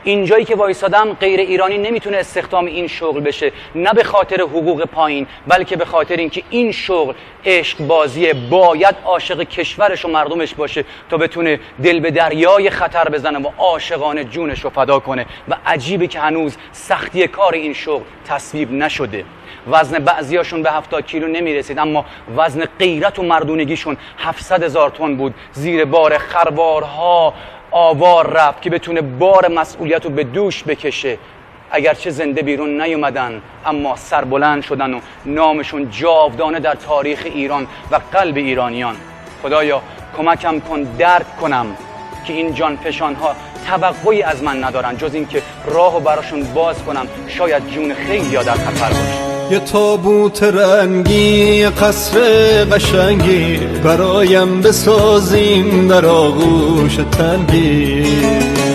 اینجایی که وایسادم غیر ایرانی نمیتونه استخدام این شغل بشه، نه به خاطر حقوق پایین، بلکه به خاطر اینکه این شغل عشق بازیه. باید عاشق کشورش و مردمش باشه تا بتونه دل به دریای خطر بزنه و عاشقانه جونش رو فدا کنه. و عجیبه که هنوز سختی کار این شغل تصویب نشده. وزن بعضیاشون به 70 کیلو نمیرسید، اما وزن غیرت و مردونگیشون 700,000 تن بود. زیر بار خروارها آوار رفت که بتونه بار مسئولیت رو به دوش بکشه. اگرچه زنده بیرون نیومدن، اما سربلند شدن و نامشون جاودانه در تاریخ ایران و قلب ایرانیان. خدایا کمکم کن درک کنم که این جانفشان‌ها توقعی از من ندارن جز این که راهو براشون باز کنم. شاید جون خیلی در خطر باشه. یه تابوت رنگی، یه قصر قشنگی برایم بسازیم در آغوش تنگی.